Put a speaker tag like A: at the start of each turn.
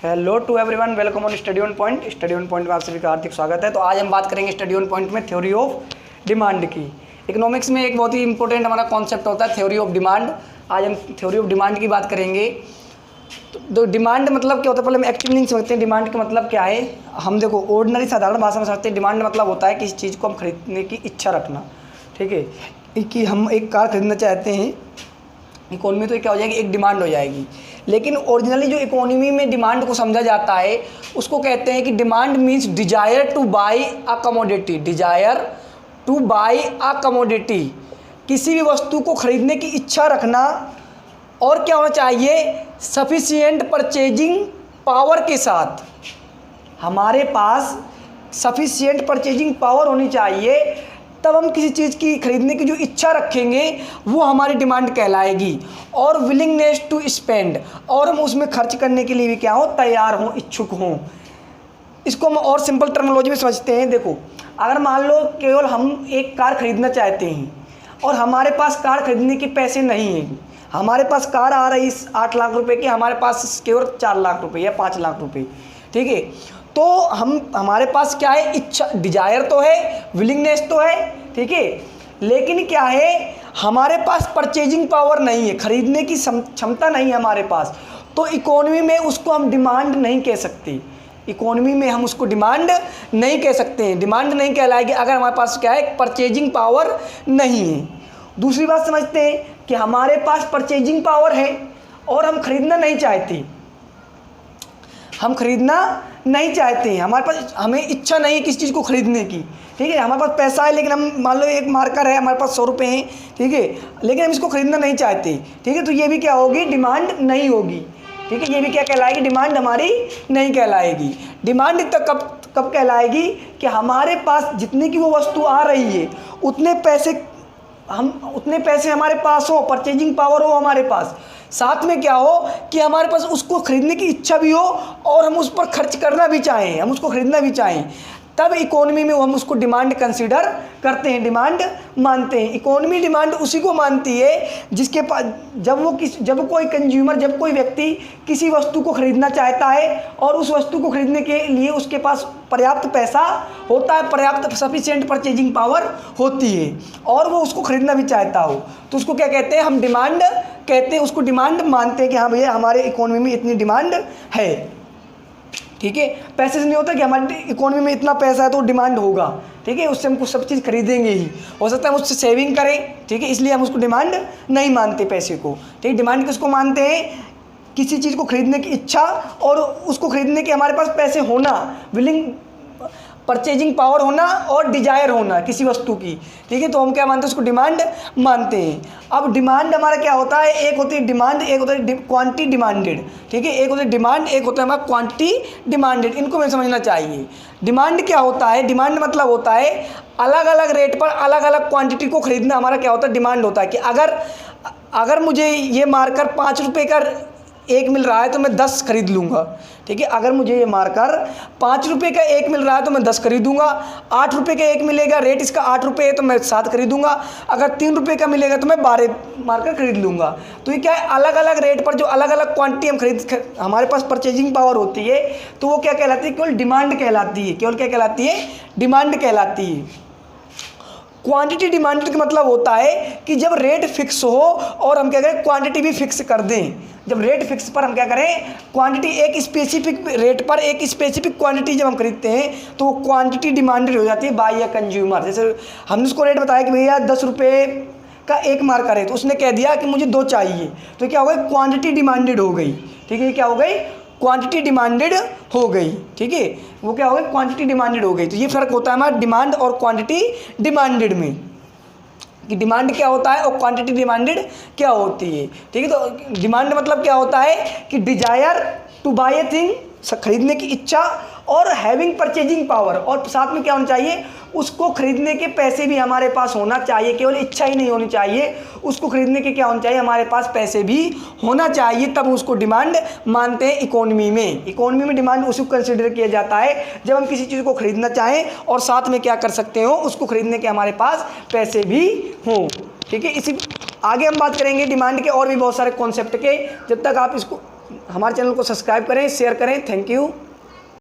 A: Hello to everyone, welcome on study on point. Study on point में आप सभी का हार्दिक स्वागत है। तो आज हम बात करेंगे स्टडी ऑन पॉइंट में थ्योरी ऑफ डिमांड की। इकोनॉमिक्स में एक बहुत ही इंपॉर्टेंट हमारा कॉन्सेप्ट होता है थ्योरी ऑफ डिमांड। आज हम थ्योरी ऑफ डिमांड की बात करेंगे। तो डिमांड मतलब क्या होता है, पहले हम एक्चुअली नहीं समझते हैं डिमांड का मतलब क्या है। हम देखो ऑर्डिनरी साधारण भाषा में समझते हैं डिमांड मतलब होता है किसी चीज़ को हम खरीदने की इच्छा रखना। ठीक है कि हम एक कार खरीदना चाहते हैं इकोनॉमी, तो क्या हो जाएगी, एक डिमांड हो जाएगी। लेकिन ओरिजिनली जो इकोनॉमी में डिमांड को समझा जाता है उसको कहते हैं कि demand means desire two by a commodity. Desire two by a commodity, किसी भी वस्तु को खरीदने की इच्छा रखना। और क्या होना चाहिए, सफिशिएंट परचेजिंग पावर के साथ। हमारे पास सफिशिएंट परचेजिंग पावर होनी चाहिए, तब हम किसी चीज़ की खरीदने की जो इच्छा रखेंगे वो हमारी डिमांड कहलाएगी। और विलिंगनेस टू स्पेंड, और हम उसमें खर्च करने के लिए भी क्या हो, तैयार हों, इच्छुक हों। इसको हम और सिंपल टर्मिनोलॉजी में समझते हैं। देखो, अगर मान लो केवल हम एक कार खरीदना चाहते हैं और हमारे पास कार खरीदने के पैसे नहीं हैं, हमारे पास कार आ रही 8 लाख रुपए की, हमारे पास केवल 4 लाख रुपए या 5 लाख रुपए, ठीक है, तो हमारे पास क्या है, इच्छा, डिजायर तो है, विलिंगनेस तो है, ठीक है, लेकिन क्या है, हमारे पास परचेजिंग पावर नहीं है, खरीदने की क्षमता नहीं है हमारे पास। तो इकोनॉमी में उसको हम डिमांड नहीं कह सकते। इकोनॉमी में हम उसको डिमांड नहीं कह सकते हैं, डिमांड नहीं कहलाएगी अगर हमारे पास क्या है, परचेजिंग पावर नहीं है। दूसरी बात समझते हैं कि हमारे पास परचेजिंग पावर है और हम खरीदना नहीं चाहते, हम खरीदना नहीं चाहते हैं, हमारे पास, हमें इच्छा नहीं है किसी चीज़ को खरीदने की, ठीक है, हमारे पास पैसा है लेकिन हम मान लो एक मार्कर है, हमारे पास 100 रुपये हैं, ठीक है, लेकिन हम इसको खरीदना नहीं चाहते, ठीक है, तो ये भी क्या होगी, डिमांड नहीं होगी, ठीक है, ये भी क्या कहलाएगी, डिमांड हमारी नहीं कहलाएगी। डिमांड तक कब कहलाएगी कि हमारे पास जितने की वो वस्तु आ रही है उतने पैसे हमारे पास हो, परचेजिंग पावर हो हमारे पास, साथ में क्या हो कि हमारे पास उसको खरीदने की इच्छा भी हो और हम उस पर खर्च करना भी चाहें, हम उसको खरीदना भी चाहें, तब इकोनॉमी में हम उसको डिमांड कंसीडर करते हैं, डिमांड मानते हैं। इकोनॉमी डिमांड उसी को मानती है जिसके पास, जब कोई कंज्यूमर, जब कोई व्यक्ति किसी वस्तु को खरीदना चाहता है और उस वस्तु को खरीदने के लिए उसके पास पर्याप्त पैसा होता है, पर्याप्त सफिशिएंट परचेजिंग पावर होती है और वो उसको खरीदना भी चाहता हो, तो उसको क्या कहते हैं, हम डिमांड कहते हैं, उसको डिमांड मानते हैं कि हाँ भैया हमारे इकोनॉमी में इतनी डिमांड है। ठीक है, पैसे से नहीं होता कि हमारी इकोनॉमी में इतना पैसा है तो डिमांड होगा, ठीक है, उससे हम कुछ सब चीज़ खरीदेंगे ही, हो सकता है हम उससे सेविंग करें, ठीक है, इसलिए हम उसको डिमांड नहीं मानते पैसे को, ठीक है। डिमांड किसको मानते हैं, किसी चीज़ को खरीदने की इच्छा और उसको खरीदने के हमारे पास पैसे होना, विलिंग, परचेजिंग पावर होना और डिजायर होना किसी वस्तु की, ठीक है, तो हम क्या मानते हैं, उसको डिमांड मानते हैं। अब डिमांड हमारा क्या होता है, एक होती है डिमांड, एक होता है क्वांटिटी डिमांडेड, ठीक है, एक होता है डिमांड, एक होता है हमारा क्वांटिटी डिमांडेड। इनको हमें समझना चाहिए। डिमांड क्या होता है, डिमांड मतलब होता है अलग अलग रेट पर अलग अलग क्वांटिटी को खरीदना, हमारा क्या होता है, डिमांड होता है। कि अगर मुझे ये मार्कर 5 रुपये का एक मिल रहा है तो मैं 10 खरीद लूँगा, ठीक है, अगर मुझे ये मार्कर 5 रुपये का एक मिल रहा है तो मैं 10 खरीदूँगा, 8 रुपये का एक मिलेगा, रेट इसका 8 रुपये है तो मैं 7 खरीदूँगा, अगर 3 रुपये का मिलेगा तो मैं 12 मार्कर खरीद लूँगा। तो ये क्या है, अलग अलग रेट पर जो अलग अलग क्वांटिटी हम हमारे पास परचेजिंग पावर होती है, तो वो क्या कहलाती है, केवल डिमांड कहलाती है, केवल क्या कहलाती है, डिमांड कहलाती है। क्वांटिटी डिमांडेड का मतलब होता है कि जब रेट फिक्स हो और हम क्या करें, क्वांटिटी भी फिक्स कर दें। जब रेट फिक्स पर हम क्या करें, क्वांटिटी, एक स्पेसिफिक रेट पर एक स्पेसिफिक क्वांटिटी जब हम खरीदते हैं तो वो क्वांटिटी डिमांडेड हो जाती है बाय अ कंज्यूमर। जैसे हमने उसको रेट बताया कि भैया 10 रुपये का एक मार्कर है, तो उसने कह दिया कि मुझे 2 चाहिए, तो क्या हो गई, क्वांटिटी डिमांडेड हो गई, ठीक है, क्या हो गई, क्वांटिटी डिमांडेड हो गई, ठीक है, वो क्या हो गई, क्वांटिटी डिमांडेड हो गई। तो ये फ़र्क होता है हमारा डिमांड और क्वांटिटी डिमांडेड में, कि डिमांड क्या होता है और क्वांटिटी डिमांडेड क्या होती है, ठीक है। तो डिमांड मतलब क्या होता है कि desire to buy a thing, खरीदने की इच्छा, और हैविंग परचेजिंग पावर, और साथ में क्या होना चाहिए, उसको खरीदने के पैसे भी हमारे पास होना चाहिए, केवल इच्छा ही नहीं होनी चाहिए, उसको खरीदने के क्या होना चाहिए, हमारे पास पैसे भी होना चाहिए, तब उसको डिमांड मानते हैं इकोनॉमी में। इकोनॉमी में डिमांड उसी को कंसिडर किया जाता है जब हम किसी चीज़ को खरीदना चाहें और साथ में क्या कर सकते हो, उसको खरीदने के हमारे पास पैसे भी हों, ठीक है। इसी आगे हम बात करेंगे डिमांड के और भी बहुत सारे कॉन्सेप्ट के। जब तक आप इसको हमारे चैनल को सब्सक्राइब करें, शेयर करें। Thank you.